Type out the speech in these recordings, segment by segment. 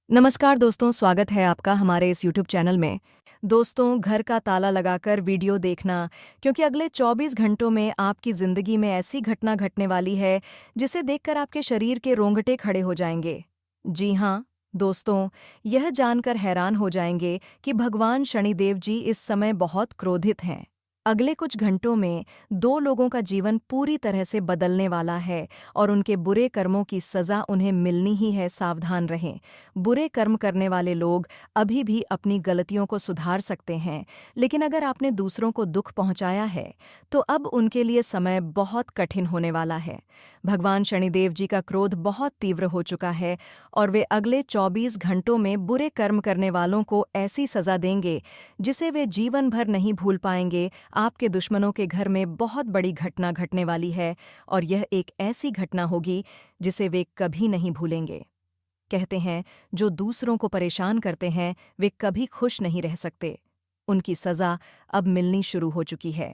नमस्कार दोस्तों, स्वागत है आपका हमारे इस यूट्यूब चैनल में। दोस्तों, घर का ताला लगाकर वीडियो देखना, क्योंकि अगले 24 घंटों में आपकी ज़िंदगी में ऐसी घटना घटने वाली है जिसे देखकर आपके शरीर के रोंगटे खड़े हो जाएंगे। जी हाँ, दोस्तों, यह जानकर हैरान हो जाएंगे कि भगवान शनिदेव जी इस समय बहुत क्रोधित हैं। अगले कुछ घंटों में दो लोगों का जीवन पूरी तरह से बदलने वाला है और उनके बुरे कर्मों की सज़ा उन्हें मिलनी ही है। सावधान रहें। बुरे कर्म करने वाले लोग अभी भी अपनी गलतियों को सुधार सकते हैं, लेकिन अगर आपने दूसरों को दुख पहुंचाया है तो अब उनके लिए समय बहुत कठिन होने वाला है। भगवान शनिदेव जी का क्रोध बहुत तीव्र हो चुका है और वे अगले 24 घंटों में बुरे कर्म करने वालों को ऐसी सज़ा देंगे जिसे वे जीवन भर नहीं भूल पाएंगे। आपके दुश्मनों के घर में बहुत बड़ी घटना घटने वाली है और यह एक ऐसी घटना होगी जिसे वे कभी नहीं भूलेंगे। कहते हैं, जो दूसरों को परेशान करते हैं वे कभी खुश नहीं रह सकते। उनकी सज़ा अब मिलनी शुरू हो चुकी है।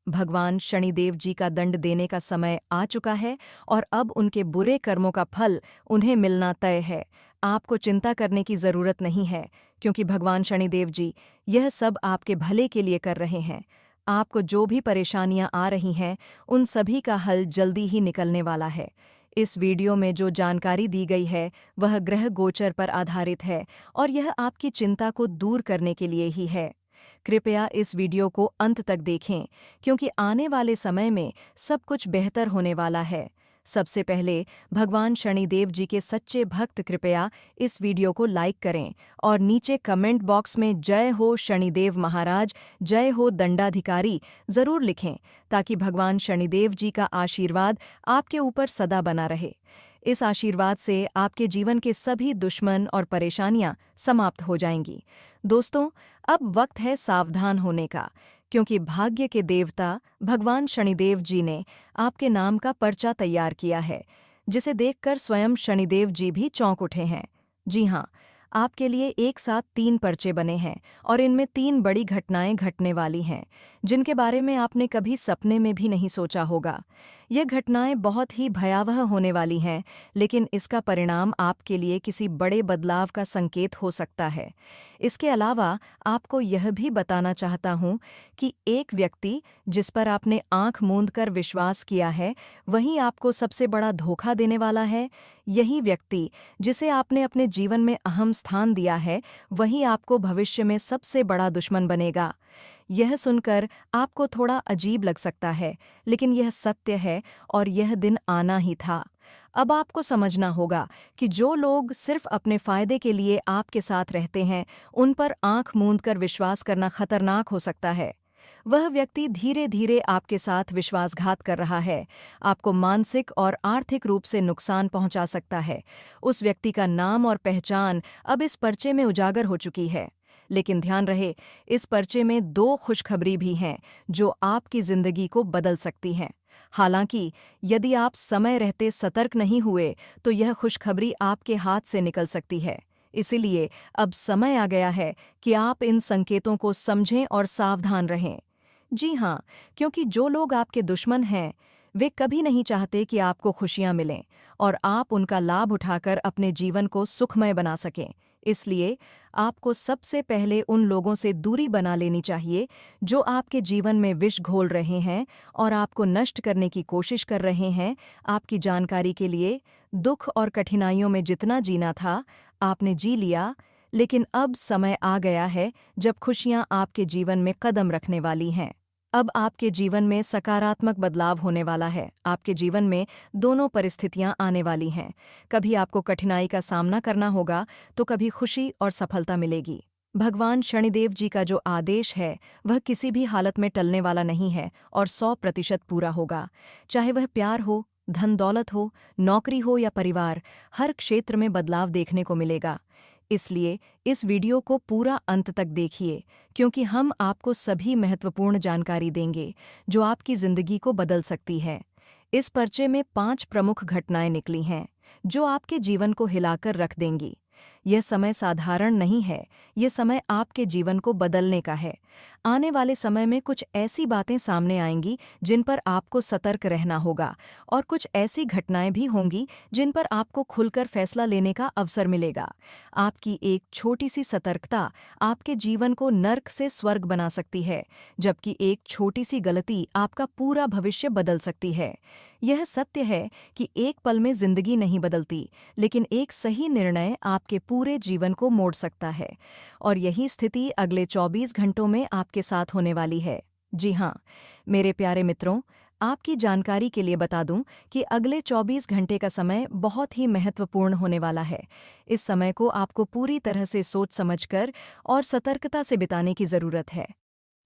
भगवान शनिदेव जी का दंड देने का समय आ चुका है और अब उनके बुरे कर्मों का फल उन्हें मिलना तय है। आपको चिंता करने की ज़रूरत नहीं है, क्योंकि भगवान शनिदेव जी यह सब आपके भले के लिए कर रहे हैं। आपको जो भी परेशानियां आ रही हैं, उन सभी का हल जल्दी ही निकलने वाला है। इस वीडियो में जो जानकारी दी गई है वह ग्रह गोचर पर आधारित है और यह आपकी चिंता को दूर करने के लिए ही है। कृपया इस वीडियो को अंत तक देखें, क्योंकि आने वाले समय में सब कुछ बेहतर होने वाला है। सबसे पहले भगवान शनिदेव जी के सच्चे भक्त कृपया इस वीडियो को लाइक करें और नीचे कमेंट बॉक्स में जय हो शनिदेव महाराज, जय हो दंडाधिकारी ज़रूर लिखें, ताकि भगवान शनिदेव जी का आशीर्वाद आपके ऊपर सदा बना रहे। इस आशीर्वाद से आपके जीवन के सभी दुश्मन और परेशानियां समाप्त हो जाएंगी। दोस्तों, अब वक्त है सावधान होने का, क्योंकि भाग्य के देवता भगवान शनिदेव जी ने आपके नाम का पर्चा तैयार किया है, जिसे देखकर स्वयं शनिदेव जी भी चौंक उठे हैं। जी हाँ, आपके लिए एक साथ 3 पर्चे बने हैं और इनमें 3 बड़ी घटनाएं घटने वाली हैं, जिनके बारे में आपने कभी सपने में भी नहीं सोचा होगा। ये घटनाएं बहुत ही भयावह होने वाली हैं, लेकिन इसका परिणाम आपके लिए किसी बड़े बदलाव का संकेत हो सकता है। इसके अलावा आपको यह भी बताना चाहता हूँ कि एक व्यक्ति जिस पर आपने आंख मूंद कर विश्वास किया है, वही आपको सबसे बड़ा धोखा देने वाला है। यही व्यक्ति जिसे आपने अपने जीवन में अहम स्थान दिया है, वही आपको भविष्य में सबसे बड़ा दुश्मन बनेगा। यह सुनकर आपको थोड़ा अजीब लग सकता है, लेकिन यह सत्य है और यह दिन आना ही था। अब आपको समझना होगा कि जो लोग सिर्फ अपने फायदे के लिए आपके साथ रहते हैं, उन पर आंख मूंद कर विश्वास करना खतरनाक हो सकता है। वह व्यक्ति धीरे धीरे आपके साथ विश्वासघात कर रहा है, आपको मानसिक और आर्थिक रूप से नुकसान पहुंचा सकता है। उस व्यक्ति का नाम और पहचान अब इस पर्चे में उजागर हो चुकी है। लेकिन ध्यान रहे, इस पर्चे में 2 खुशखबरी भी हैं जो आपकी जिंदगी को बदल सकती हैं। हालांकि यदि आप समय रहते सतर्क नहीं हुए तो यह खुशखबरी आपके हाथ से निकल सकती है। इसीलिए अब समय आ गया है कि आप इन संकेतों को समझें और सावधान रहें। जी हाँ, क्योंकि जो लोग आपके दुश्मन हैं, वे कभी नहीं चाहते कि आपको खुशियां मिलें और आप उनका लाभ उठाकर अपने जीवन को सुखमय बना सकें। इसलिए आपको सबसे पहले उन लोगों से दूरी बना लेनी चाहिए जो आपके जीवन में विष घोल रहे हैं और आपको नष्ट करने की कोशिश कर रहे हैं। आपकी जानकारी के लिए, दुख और कठिनाइयों में जितना जीना था, आपने जी लिया, लेकिन अब समय आ गया है जब खुशियां आपके जीवन में कदम रखने वाली हैं। अब आपके जीवन में सकारात्मक बदलाव होने वाला है। आपके जीवन में दोनों परिस्थितियां आने वाली हैं। कभी आपको कठिनाई का सामना करना होगा तो कभी खुशी और सफलता मिलेगी। भगवान शनिदेव जी का जो आदेश है वह किसी भी हालत में टलने वाला नहीं है और 100% पूरा होगा। चाहे वह प्यार हो, धन दौलत हो, नौकरी हो या परिवार, हर क्षेत्र में बदलाव देखने को मिलेगा। इसलिए इस वीडियो को पूरा अंत तक देखिए, क्योंकि हम आपको सभी महत्वपूर्ण जानकारी देंगे जो आपकी जिंदगी को बदल सकती है। इस पर्चे में 5 प्रमुख घटनाएं निकली हैं जो आपके जीवन को हिलाकर रख देंगी। यह समय साधारण नहीं है, यह समय आपके जीवन को बदलने का है। आने वाले समय में कुछ ऐसी बातें सामने आएंगी जिन पर आपको सतर्क रहना होगा, और कुछ ऐसी घटनाएं भी होंगी जिन पर आपको खुलकर फैसला लेने का अवसर मिलेगा। आपकी एक छोटी सी सतर्कता आपके जीवन को नर्क से स्वर्ग बना सकती है, जबकि एक छोटी सी गलती आपका पूरा भविष्य बदल सकती है। यह सत्य है कि एक पल में जिंदगी नहीं बदलती, लेकिन एक सही निर्णय आपके पूरे जीवन को मोड़ सकता है। और यही स्थिति अगले 24 घंटों में आपके साथ होने वाली है। जी हाँ, मेरे प्यारे मित्रों, आपकी जानकारी के लिए बता दूं कि अगले 24 घंटे का समय बहुत ही महत्वपूर्ण होने वाला है। इस समय को आपको पूरी तरह से सोच समझकर और सतर्कता से बिताने की जरूरत है।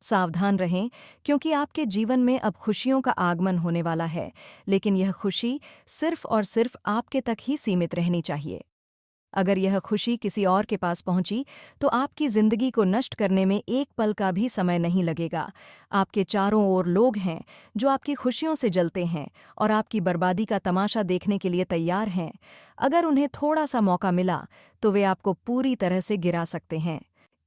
सावधान रहें, क्योंकि आपके जीवन में अब खुशियों का आगमन होने वाला है, लेकिन यह खुशी सिर्फ और सिर्फ आपके तक ही सीमित रहनी चाहिए। अगर यह खुशी किसी और के पास पहुंची, तो आपकी जिंदगी को नष्ट करने में एक पल का भी समय नहीं लगेगा। आपके चारों ओर लोग हैं जो आपकी खुशियों से जलते हैं और आपकी बर्बादी का तमाशा देखने के लिए तैयार हैं। अगर उन्हें थोड़ा सा मौका मिला, तो वे आपको पूरी तरह से गिरा सकते हैं।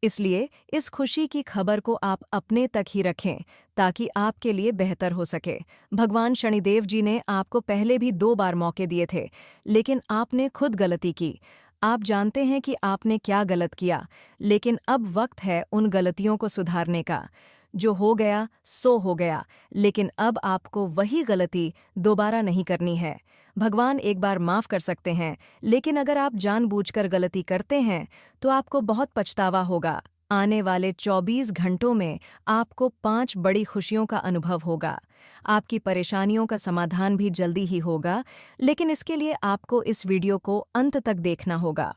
इसलिए इस खुशी की खबर को आप अपने तक ही रखें, ताकि आपके लिए बेहतर हो सके। भगवान शनिदेव जी ने आपको पहले भी 2 बार मौके दिए थे, लेकिन आपने खुद गलती की। आप जानते हैं कि आपने क्या गलत किया, लेकिन अब वक्त है उन गलतियों को सुधारने का। जो हो गया सो हो गया, लेकिन अब आपको वही गलती दोबारा नहीं करनी है। भगवान एक बार माफ कर सकते हैं, लेकिन अगर आप जानबूझकर गलती करते हैं, तो आपको बहुत पछतावा होगा। आने वाले 24 घंटों में आपको 5 बड़ी खुशियों का अनुभव होगा। आपकी परेशानियों का समाधान भी जल्दी ही होगा, लेकिन इसके लिए आपको इस वीडियो को अंत तक देखना होगा।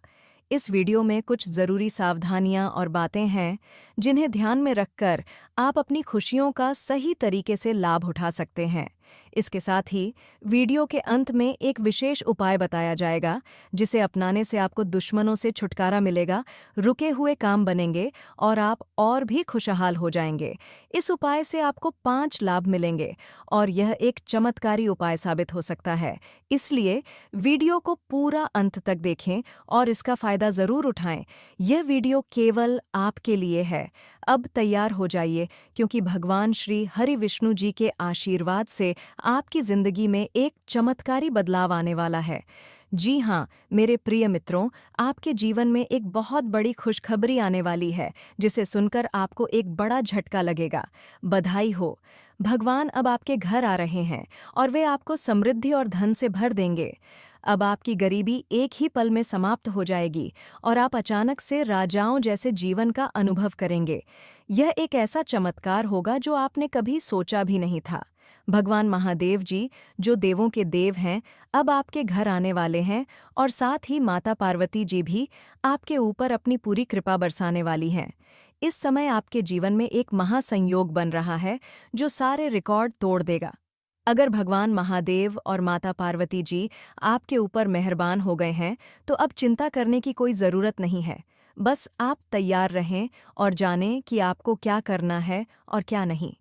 इस वीडियो में कुछ ज़रूरी सावधानियां और बातें हैं, जिन्हें ध्यान में रखकर आप अपनी खुशियों का सही तरीके से लाभ उठा सकते हैं। इसके साथ ही वीडियो के अंत में एक विशेष उपाय बताया जाएगा, जिसे अपनाने से आपको दुश्मनों से छुटकारा मिलेगा, रुके हुए काम बनेंगे और आप और भी खुशहाल हो जाएंगे। इस उपाय से आपको 5 लाभ मिलेंगे और यह एक चमत्कारी उपाय साबित हो सकता है। इसलिए वीडियो को पूरा अंत तक देखें और इसका फायदा जरूर उठाएं। यह वीडियो केवल आपके लिए है। अब तैयार हो जाइए, क्योंकि भगवान श्री हरि विष्णु जी के आशीर्वाद से आपकी जिंदगी में एक चमत्कारी बदलाव आने वाला है। जी हाँ, मेरे प्रिय मित्रों, आपके जीवन में एक बहुत बड़ी खुशखबरी आने वाली है, जिसे सुनकर आपको एक बड़ा झटका लगेगा। बधाई हो! भगवान अब आपके घर आ रहे हैं और वे आपको समृद्धि और धन से भर देंगे। अब आपकी गरीबी एक ही पल में समाप्त हो जाएगी और आप अचानक से राजाओं जैसे जीवन का अनुभव करेंगे। यह एक ऐसा चमत्कार होगा जो आपने कभी सोचा भी नहीं था। भगवान महादेव जी, जो देवों के देव हैं, अब आपके घर आने वाले हैं और साथ ही माता पार्वती जी भी आपके ऊपर अपनी पूरी कृपा बरसाने वाली हैं। इस समय आपके जीवन में एक महासंयोग बन रहा है, जो सारे रिकॉर्ड तोड़ देगा। अगर भगवान महादेव और माता पार्वती जी आपके ऊपर मेहरबान हो गए हैं, तो अब चिंता करने की कोई ज़रूरत नहीं है। बस आप तैयार रहें और जानें कि आपको क्या करना है और क्या नहीं।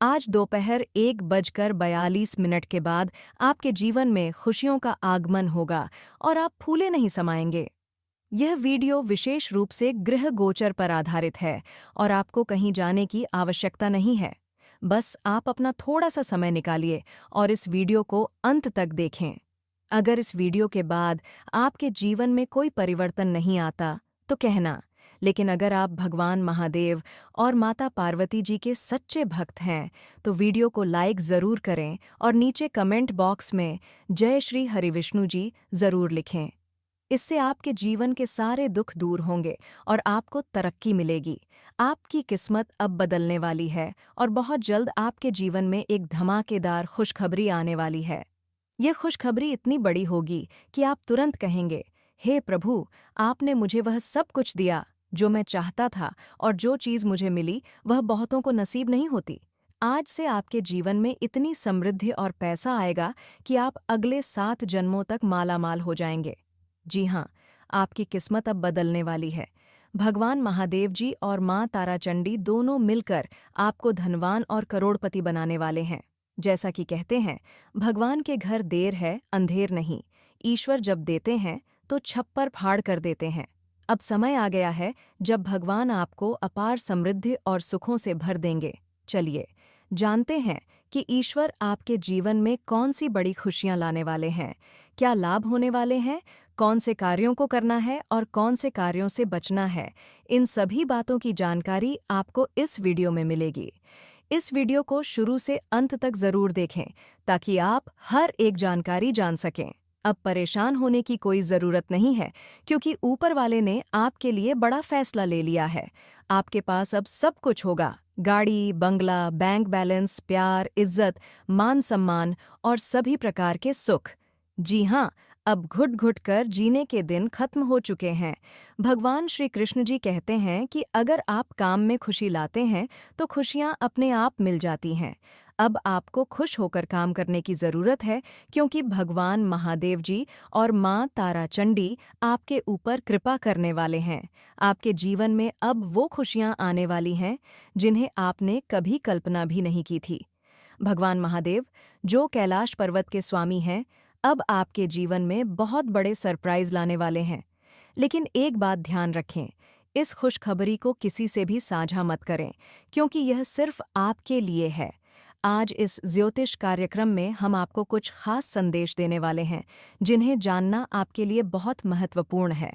आज दोपहर 1:42 के बाद आपके जीवन में खुशियों का आगमन होगा और आप फूले नहीं समाएंगे। यह वीडियो विशेष रूप से गृह गोचर पर आधारित है और आपको कहीं जाने की आवश्यकता नहीं है। बस आप अपना थोड़ा सा समय निकालिए और इस वीडियो को अंत तक देखें। अगर इस वीडियो के बाद आपके जीवन में कोई परिवर्तन नहीं आता, तो कहना, लेकिन अगर आप भगवान महादेव और माता पार्वती जी के सच्चे भक्त हैं, तो वीडियो को लाइक ज़रूर करें और नीचे कमेंट बॉक्स में जय श्री हरिविष्णु जी ज़रूर लिखें। इससे आपके जीवन के सारे दुख दूर होंगे और आपको तरक्की मिलेगी। आपकी किस्मत अब बदलने वाली है और बहुत जल्द आपके जीवन में एक धमाकेदार खुशखबरी आने वाली है। यह खुशखबरी इतनी बड़ी होगी कि आप तुरंत कहेंगे, हे प्रभु, आपने मुझे वह सब कुछ दिया जो मैं चाहता था, और जो चीज़ मुझे मिली वह बहुतों को नसीब नहीं होती। आज से आपके जीवन में इतनी समृद्धि और पैसा आएगा कि आप अगले 7 जन्मों तक मालामाल हो जाएंगे। जी हाँ, आपकी किस्मत अब बदलने वाली है। भगवान महादेव जी और माँ ताराचंडी दोनों मिलकर आपको धनवान और करोड़पति बनाने वाले हैं। जैसा कि कहते हैं, भगवान के घर देर है, अंधेर नहीं। ईश्वर जब देते हैं तो छप्पर फाड़ कर देते हैं। अब समय आ गया है जब भगवान आपको अपार समृद्धि और सुखों से भर देंगे। चलिए जानते हैं कि ईश्वर आपके जीवन में कौन सी बड़ी खुशियां लाने वाले हैं, क्या लाभ होने वाले हैं, कौन से कार्यों को करना है और कौन से कार्यों से बचना है। इन सभी बातों की जानकारी आपको इस वीडियो में मिलेगी। इस वीडियो को शुरू से अंत तक जरूर देखें ताकि आप हर एक जानकारी जान सकें। अब परेशान होने की कोई जरूरत नहीं है, क्योंकि ऊपर वाले ने आपके लिए बड़ा फैसला ले लिया है। आपके पास अब सब कुछ होगा, गाड़ी, बंगला, बैंक बैलेंस, प्यार, इज्जत, मान सम्मान और सभी प्रकार के सुख। जी हाँ, अब घुट घुट कर जीने के दिन खत्म हो चुके हैं। भगवान श्री कृष्ण जी कहते हैं कि अगर आप काम में खुशी लाते हैं तो खुशियाँ अपने आप मिल जाती हैं। अब आपको खुश होकर काम करने की ज़रूरत है, क्योंकि भगवान महादेव जी और माँ तारा चंडी आपके ऊपर कृपा करने वाले हैं। आपके जीवन में अब वो खुशियाँ आने वाली हैं जिन्हें आपने कभी कल्पना भी नहीं की थी। भगवान महादेव, जो कैलाश पर्वत के स्वामी हैं, अब आपके जीवन में बहुत बड़े सरप्राइज लाने वाले हैं। लेकिन एक बात ध्यान रखें, इस खुशखबरी को किसी से भी साझा मत करें, क्योंकि यह सिर्फ आपके लिए है। आज इस ज्योतिष कार्यक्रम में हम आपको कुछ खास संदेश देने वाले हैं जिन्हें जानना आपके लिए बहुत महत्वपूर्ण है।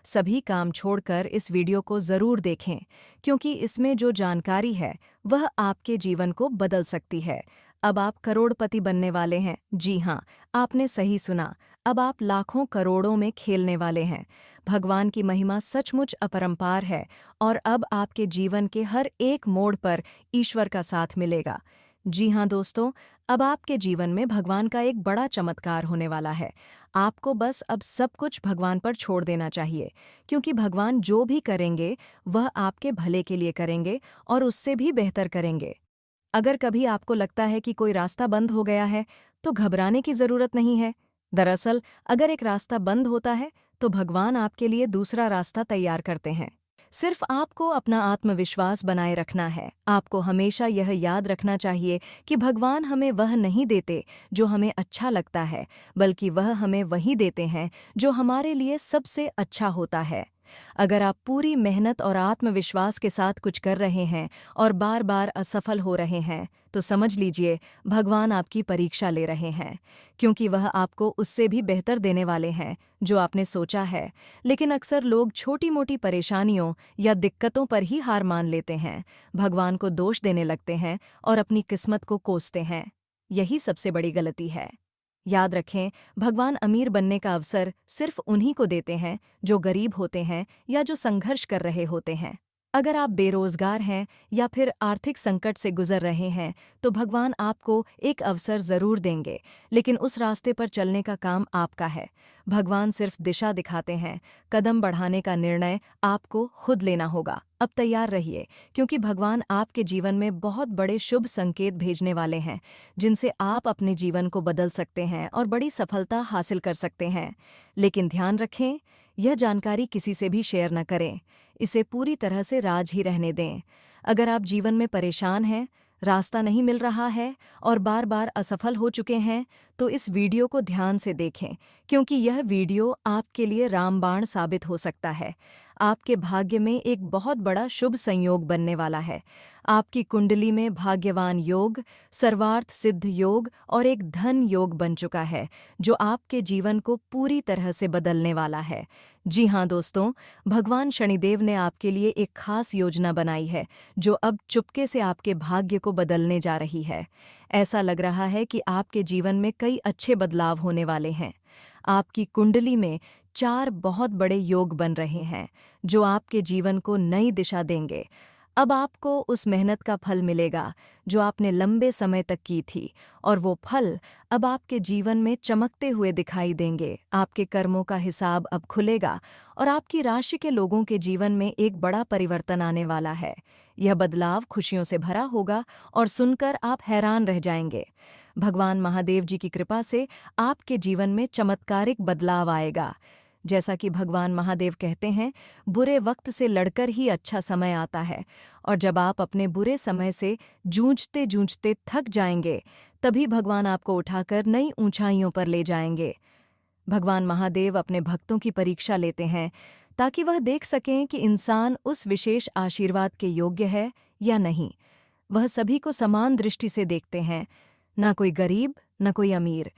सभी काम छोड़कर इस वीडियो को ज़रूर देखें, क्योंकि इसमें जो जानकारी है वह आपके जीवन को बदल सकती है। अब आप करोड़पति बनने वाले हैं। जी हाँ, आपने सही सुना, अब आप लाखों करोड़ों में खेलने वाले हैं। भगवान की महिमा सचमुच अपरंपार है और अब आपके जीवन के हर एक मोड़ पर ईश्वर का साथ मिलेगा। जी हाँ दोस्तों, अब आपके जीवन में भगवान का एक बड़ा चमत्कार होने वाला है। आपको बस अब सब कुछ भगवान पर छोड़ देना चाहिए, क्योंकि भगवान जो भी करेंगे वह आपके भले के लिए करेंगे और उससे भी बेहतर करेंगे। अगर कभी आपको लगता है कि कोई रास्ता बंद हो गया है, तो घबराने की ज़रूरत नहीं है। दरअसल, अगर एक रास्ता बंद होता है, तो भगवान आपके लिए दूसरा रास्ता तैयार करते हैं। सिर्फ आपको अपना आत्मविश्वास बनाए रखना है। आपको हमेशा यह याद रखना चाहिए कि भगवान हमें वह नहीं देते जो हमें अच्छा लगता है, बल्कि वह हमें वही देते हैं जो हमारे लिए सबसे अच्छा होता है। अगर आप पूरी मेहनत और आत्मविश्वास के साथ कुछ कर रहे हैं और बार बार असफल हो रहे हैं, तो समझ लीजिए भगवान आपकी परीक्षा ले रहे हैं, क्योंकि वह आपको उससे भी बेहतर देने वाले हैं जो आपने सोचा है। लेकिन अक्सर लोग छोटी मोटी परेशानियों या दिक्कतों पर ही हार मान लेते हैं, भगवान को दोष देने लगते हैं और अपनी किस्मत को कोसते हैं। यही सबसे बड़ी गलती है। याद रखें, भगवान अमीर बनने का अवसर सिर्फ उन्हीं को देते हैं जो गरीब होते हैं या जो संघर्ष कर रहे होते हैं। अगर आप बेरोजगार हैं या फिर आर्थिक संकट से गुजर रहे हैं, तो भगवान आपको एक अवसर जरूर देंगे, लेकिन उस रास्ते पर चलने का काम आपका है। भगवान सिर्फ दिशा दिखाते हैं, कदम बढ़ाने का निर्णय आपको खुद लेना होगा। अब तैयार रहिए, क्योंकि भगवान आपके जीवन में बहुत बड़े शुभ संकेत भेजने वाले हैं, जिनसे आप अपने जीवन को बदल सकते हैं और बड़ी सफलता हासिल कर सकते हैं। लेकिन ध्यान रखें, यह जानकारी किसी से भी शेयर न करें। इसे पूरी तरह से राज ही रहने दें। अगर आप जीवन में परेशान हैं, रास्ता नहीं मिल रहा है और बार बार असफल हो चुके हैं, तो इस वीडियो को ध्यान से देखें, क्योंकि यह वीडियो आपके लिए रामबाण साबित हो सकता है। आपके भाग्य में एक बहुत बड़ा शुभ संयोग बनने वाला है। आपकी कुंडली में भाग्यवान योग, सर्वार्थ सिद्ध योग और एक धन योग बन चुका है, जो आपके जीवन को पूरी तरह से बदलने वाला है। जी हाँ दोस्तों, भगवान शनिदेव ने आपके लिए एक खास योजना बनाई है, जो अब चुपके से आपके भाग्य को बदलने जा रही है। ऐसा लग रहा है कि आपके जीवन में कई अच्छे बदलाव होने वाले हैं। आपकी कुंडली में 4 बहुत बड़े योग बन रहे हैं, जो आपके जीवन को नई दिशा देंगे। अब आपको उस मेहनत का फल मिलेगा जो आपने लंबे समय तक की थी, और वो फल अब आपके जीवन में चमकते हुए दिखाई देंगे। आपके कर्मों का हिसाब अब खुलेगा और आपकी राशि के लोगों के जीवन में एक बड़ा परिवर्तन आने वाला है। यह बदलाव खुशियों से भरा होगा और सुनकर आप हैरान रह जाएंगे। भगवान महादेव जी की कृपा से आपके जीवन में चमत्कारिक बदलाव आएगा। जैसा कि भगवान महादेव कहते हैं, बुरे वक्त से लड़कर ही अच्छा समय आता है, और जब आप अपने बुरे समय से जूझते जूझते थक जाएंगे, तभी भगवान आपको उठाकर नई ऊंचाइयों पर ले जाएंगे। भगवान महादेव अपने भक्तों की परीक्षा लेते हैं, ताकि वह देख सकें कि इंसान उस विशेष आशीर्वाद के योग्य है या नहीं। वह सभी को समान दृष्टि से देखते हैं, ना कोई गरीब, न कोई अमीर।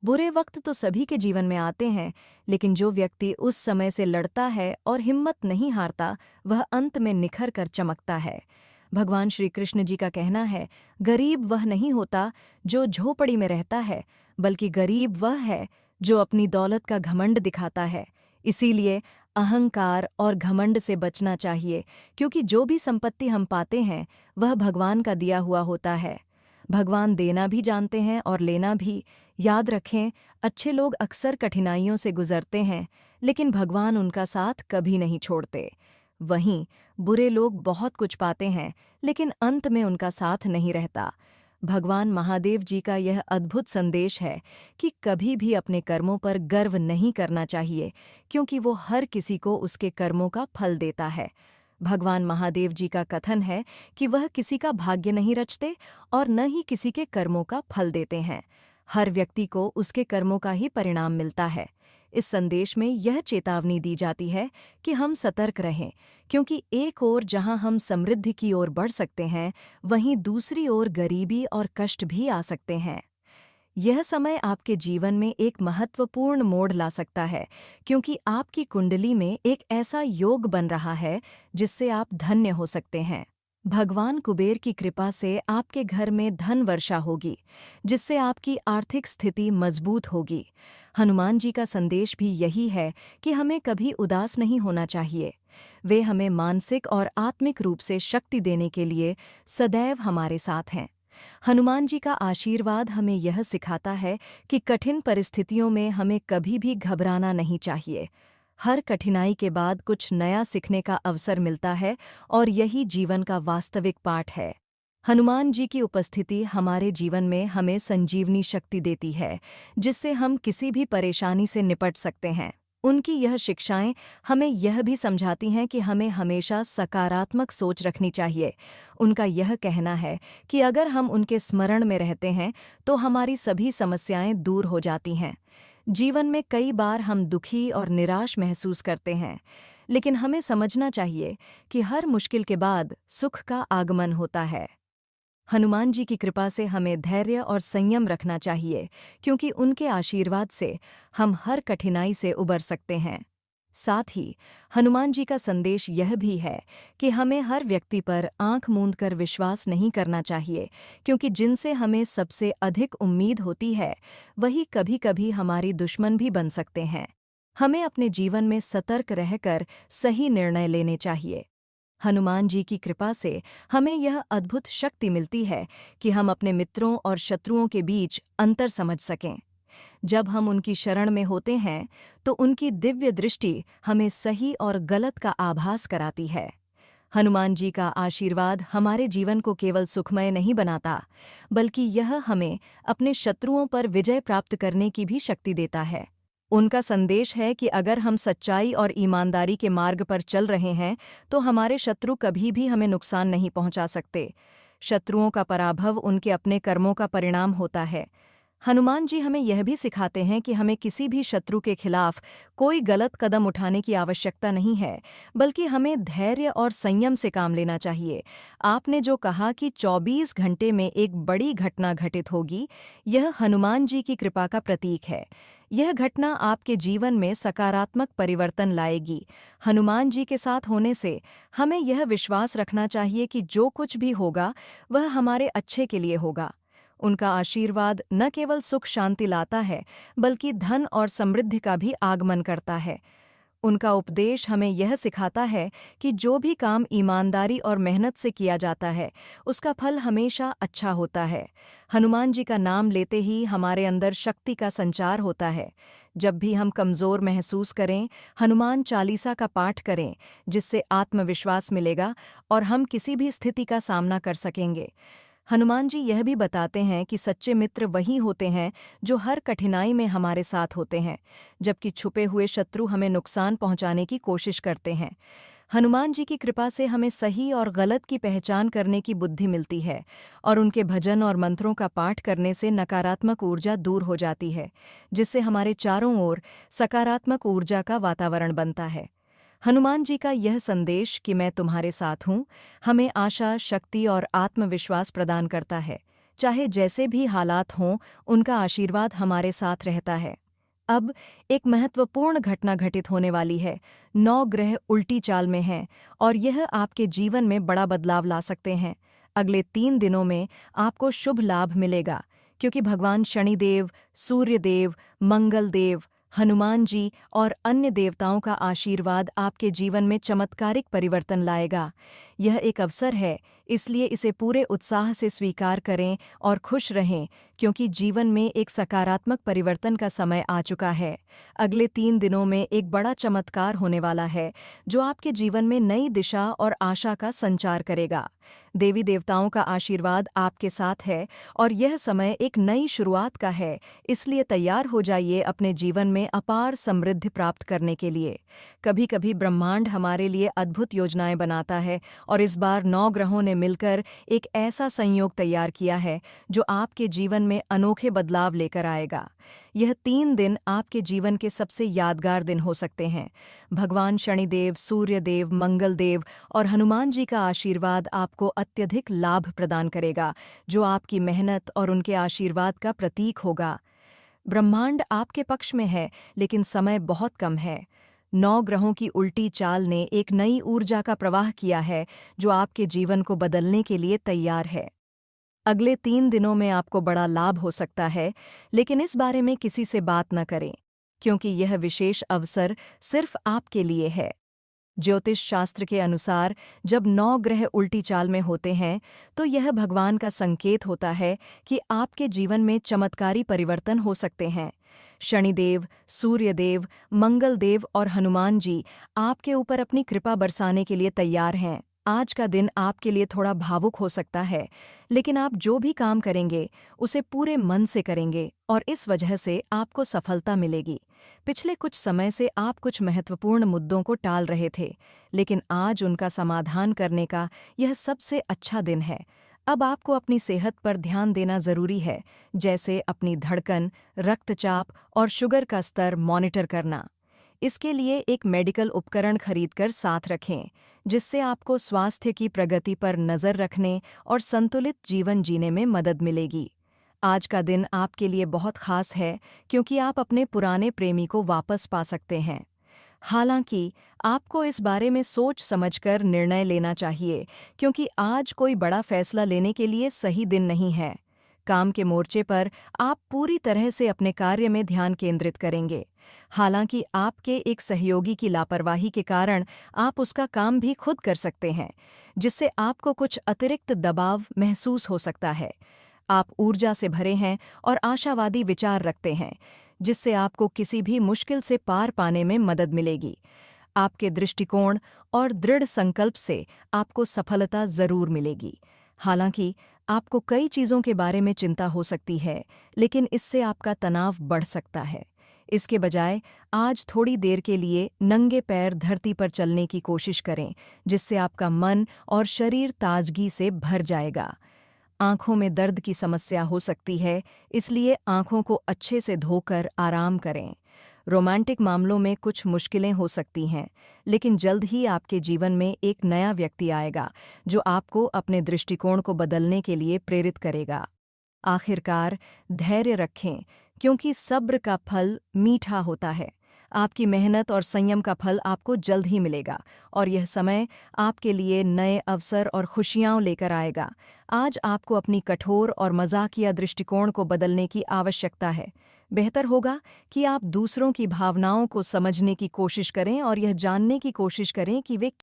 बुरे वक्त तो सभी के जीवन में आते हैं, लेकिन जो व्यक्ति उस समय से लड़ता है और हिम्मत नहीं हारता, वह अंत में निखर कर चमकता है। भगवान श्री कृष्ण जी का कहना है, गरीब वह नहीं होता जो झोपड़ी में रहता है, बल्कि गरीब वह है जो अपनी दौलत का घमंड दिखाता है। इसीलिए अहंकार और घमंड से बचना चाहिए, क्योंकि जो भी संपत्ति हम पाते हैं वह भगवान का दिया हुआ होता है। भगवान देना भी जानते हैं और लेना भी। याद रखें, अच्छे लोग अक्सर कठिनाइयों से गुजरते हैं, लेकिन भगवान उनका साथ कभी नहीं छोड़ते। वहीं बुरे लोग बहुत कुछ पाते हैं, लेकिन अंत में उनका साथ नहीं रहता। भगवान महादेव जी का यह अद्भुत संदेश है कि कभी भी अपने कर्मों पर गर्व नहीं करना चाहिए, क्योंकि वो हर किसी को उसके कर्मों का फल देता है। भगवान महादेव जी का कथन है कि वह किसी का भाग्य नहीं रचते और न ही किसी के कर्मों का फल देते हैं। हर व्यक्ति को उसके कर्मों का ही परिणाम मिलता है। इस संदेश में यह चेतावनी दी जाती है कि हम सतर्क रहें, क्योंकि एक ओर जहां हम समृद्धि की ओर बढ़ सकते हैं, वहीं दूसरी ओर गरीबी और कष्ट भी आ सकते हैं। यह समय आपके जीवन में एक महत्वपूर्ण मोड़ ला सकता है, क्योंकि आपकी कुंडली में एक ऐसा योग बन रहा है जिससे आप धन्य हो सकते हैं। भगवान कुबेर की कृपा से आपके घर में धन वर्षा होगी, जिससे आपकी आर्थिक स्थिति मजबूत होगी। हनुमान जी का संदेश भी यही है कि हमें कभी उदास नहीं होना चाहिए। वे हमें मानसिक और आत्मिक रूप से शक्ति देने के लिए सदैव हमारे साथ हैं। हनुमान जी का आशीर्वाद हमें यह सिखाता है कि कठिन परिस्थितियों में हमें कभी भी घबराना नहीं चाहिए। हर कठिनाई के बाद कुछ नया सीखने का अवसर मिलता है और यही जीवन का वास्तविक पाठ है। हनुमान जी की उपस्थिति हमारे जीवन में हमें संजीवनी शक्ति देती है, जिससे हम किसी भी परेशानी से निपट सकते हैं। उनकी यह शिक्षाएं हमें यह भी समझाती हैं कि हमें हमेशा सकारात्मक सोच रखनी चाहिए। उनका यह कहना है कि अगर हम उनके स्मरण में रहते हैं तो हमारी सभी समस्याएं दूर हो जाती हैं। जीवन में कई बार हम दुखी और निराश महसूस करते हैं, लेकिन हमें समझना चाहिए कि हर मुश्किल के बाद सुख का आगमन होता है। हनुमान जी की कृपा से हमें धैर्य और संयम रखना चाहिए, क्योंकि उनके आशीर्वाद से हम हर कठिनाई से उबर सकते हैं। साथ ही हनुमान जी का संदेश यह भी है कि हमें हर व्यक्ति पर आंख मूंद कर विश्वास नहीं करना चाहिए, क्योंकि जिनसे हमें सबसे अधिक उम्मीद होती है वही कभी-कभी हमारी दुश्मन भी बन सकते हैं। हमें अपने जीवन में सतर्क रहकर सही निर्णय लेने चाहिए। हनुमान जी की कृपा से हमें यह अद्भुत शक्ति मिलती है कि हम अपने मित्रों और शत्रुओं के बीच अंतर समझ सकें। जब हम उनकी शरण में होते हैं तो उनकी दिव्य दृष्टि हमें सही और गलत का आभास कराती है। हनुमान जी का आशीर्वाद हमारे जीवन को केवल सुखमय नहीं बनाता, बल्कि यह हमें अपने शत्रुओं पर विजय प्राप्त करने की भी शक्ति देता है। उनका संदेश है कि अगर हम सच्चाई और ईमानदारी के मार्ग पर चल रहे हैं तो हमारे शत्रु कभी भी हमें नुकसान नहीं पहुंचा सकते। शत्रुओं का पराभव उनके अपने कर्मों का परिणाम होता है। हनुमान जी हमें यह भी सिखाते हैं कि हमें किसी भी शत्रु के खिलाफ कोई गलत कदम उठाने की आवश्यकता नहीं है, बल्कि हमें धैर्य और संयम से काम लेना चाहिए। आपने जो कहा कि 24 घंटे में एक बड़ी घटना घटित होगी, यह हनुमान जी की कृपा का प्रतीक है। यह घटना आपके जीवन में सकारात्मक परिवर्तन लाएगी। हनुमान जी के साथ होने से हमें यह विश्वास रखना चाहिए कि जो कुछ भी होगा वह हमारे अच्छे के लिए होगा। उनका आशीर्वाद न केवल सुख शांति लाता है, बल्कि धन और समृद्धि का भी आगमन करता है। उनका उपदेश हमें यह सिखाता है कि जो भी काम ईमानदारी और मेहनत से किया जाता है, उसका फल हमेशा अच्छा होता है। हनुमान जी का नाम लेते ही हमारे अंदर शक्ति का संचार होता है। जब भी हम कमज़ोर महसूस करें, हनुमान चालीसा का पाठ करें, जिससे आत्मविश्वास मिलेगा और हम किसी भी स्थिति का सामना कर सकेंगे। हनुमान जी यह भी बताते हैं कि सच्चे मित्र वही होते हैं जो हर कठिनाई में हमारे साथ होते हैं, जबकि छुपे हुए शत्रु हमें नुकसान पहुंचाने की कोशिश करते हैं। हनुमान जी की कृपा से हमें सही और गलत की पहचान करने की बुद्धि मिलती है और उनके भजन और मंत्रों का पाठ करने से नकारात्मक ऊर्जा दूर हो जाती है, जिससे हमारे चारों ओर सकारात्मक ऊर्जा का वातावरण बनता है। हनुमान जी का यह संदेश कि मैं तुम्हारे साथ हूँ, हमें आशा, शक्ति और आत्मविश्वास प्रदान करता है। चाहे जैसे भी हालात हों, उनका आशीर्वाद हमारे साथ रहता है। अब एक महत्वपूर्ण घटना घटित होने वाली है। 9 ग्रह उल्टी चाल में हैं और यह आपके जीवन में बड़ा बदलाव ला सकते हैं। अगले 3 दिनों में आपको शुभ लाभ मिलेगा, क्योंकि भगवान शनिदेव, सूर्यदेव, मंगलदेव, हनुमान जी और अन्य देवताओं का आशीर्वाद आपके जीवन में चमत्कारिक परिवर्तन लाएगा। यह एक अवसर है, इसलिए इसे पूरे उत्साह से स्वीकार करें और खुश रहें, क्योंकि जीवन में एक सकारात्मक परिवर्तन का समय आ चुका है। अगले 3 दिनों में एक बड़ा चमत्कार होने वाला है, जो आपके जीवन में नई दिशा और आशा का संचार करेगा। देवी देवताओं का आशीर्वाद आपके साथ है और यह समय एक नई शुरुआत का है, इसलिए तैयार हो जाइए अपने जीवन में अपार समृद्धि प्राप्त करने के लिए। कभी-कभी ब्रह्मांड हमारे लिए अद्भुत योजनाएं बनाता है और इस बार 9 ग्रहों ने मिलकर एक ऐसा संयोग तैयार किया है जो आपके जीवन में अनोखे बदलाव लेकर आएगा। यह 3 दिन आपके जीवन के सबसे यादगार दिन हो सकते हैं। भगवान शनिदेव, सूर्यदेव, मंगलदेव और हनुमान जी का आशीर्वाद आपको अत्यधिक लाभ प्रदान करेगा, जो आपकी मेहनत और उनके आशीर्वाद का प्रतीक होगा। ब्रह्मांड आपके पक्ष में है, लेकिन समय बहुत कम है। 9 ग्रहों की उल्टी चाल ने एक नई ऊर्जा का प्रवाह किया है, जो आपके जीवन को बदलने के लिए तैयार है। अगले 3 दिनों में आपको बड़ा लाभ हो सकता है, लेकिन इस बारे में किसी से बात न करें, क्योंकि यह विशेष अवसर सिर्फ आपके लिए है। ज्योतिष शास्त्र के अनुसार जब 9 ग्रह उल्टी चाल में होते हैं, तो यह भगवान का संकेत होता है कि आपके जीवन में चमत्कारी परिवर्तन हो सकते हैं। शनिदेव, सूर्यदेव, मंगलदेव और हनुमान जी आपके ऊपर अपनी कृपा बरसाने के लिए तैयार हैं। आज का दिन आपके लिए थोड़ा भावुक हो सकता है, लेकिन आप जो भी काम करेंगे, उसे पूरे मन से करेंगे और इस वजह से आपको सफलता मिलेगी। पिछले कुछ समय से आप कुछ महत्वपूर्ण मुद्दों को टाल रहे थे, लेकिन आज उनका समाधान करने का यह सबसे अच्छा दिन है। अब आपको अपनी सेहत पर ध्यान देना जरूरी है, जैसे अपनी धड़कन, रक्तचाप और शुगर का स्तर मॉनिटर करना। इसके लिए एक मेडिकल उपकरण खरीदकर साथ रखें, जिससे आपको स्वास्थ्य की प्रगति पर नज़र रखने और संतुलित जीवन जीने में मदद मिलेगी। आज का दिन आपके लिए बहुत खास है, क्योंकि आप अपने पुराने प्रेमी को वापस पा सकते हैं। हालांकि आपको इस बारे में सोच समझकर निर्णय लेना चाहिए, क्योंकि आज कोई बड़ा फैसला लेने के लिए सही दिन नहीं है। काम के मोर्चे पर आप पूरी तरह से अपने कार्य में ध्यान केंद्रित करेंगे। हालांकि आपके एक सहयोगी की लापरवाही के कारण आप उसका काम भी खुद कर सकते हैं, जिससे आपको कुछ अतिरिक्त दबाव महसूस हो सकता है। आप ऊर्जा से भरे हैं और आशावादी विचार रखते हैं, जिससे आपको किसी भी मुश्किल से पार पाने में मदद मिलेगी। आपके दृष्टिकोण और दृढ़ संकल्प से आपको सफलता जरूर मिलेगी। हालांकि आपको कई चीज़ों के बारे में चिंता हो सकती है, लेकिन इससे आपका तनाव बढ़ सकता है। इसके बजाय आज थोड़ी देर के लिए नंगे पैर धरती पर चलने की कोशिश करें, जिससे आपका मन और शरीर ताजगी से भर जाएगा। आँखों में दर्द की समस्या हो सकती है, इसलिए आँखों को अच्छे से धोकर आराम करें। रोमांटिक मामलों में कुछ मुश्किलें हो सकती हैं, लेकिन जल्द ही आपके जीवन में एक नया व्यक्ति आएगा, जो आपको अपने दृष्टिकोण को बदलने के लिए प्रेरित करेगा। आखिरकार, धैर्य रखें, क्योंकि सब्र का फल मीठा होता है। आपकी मेहनत और संयम का फल आपको जल्द ही मिलेगा और यह समय आपके लिए नए अवसर और खुशियाँ लेकर आएगा। आज आपको अपनी कठोर और मजाकिया दृष्टिकोण को बदलने की आवश्यकता है। बेहतर होगा कि आप दूसरों की भावनाओं को समझने की कोशिश करें और यह जानने की कोशिश करें कि वे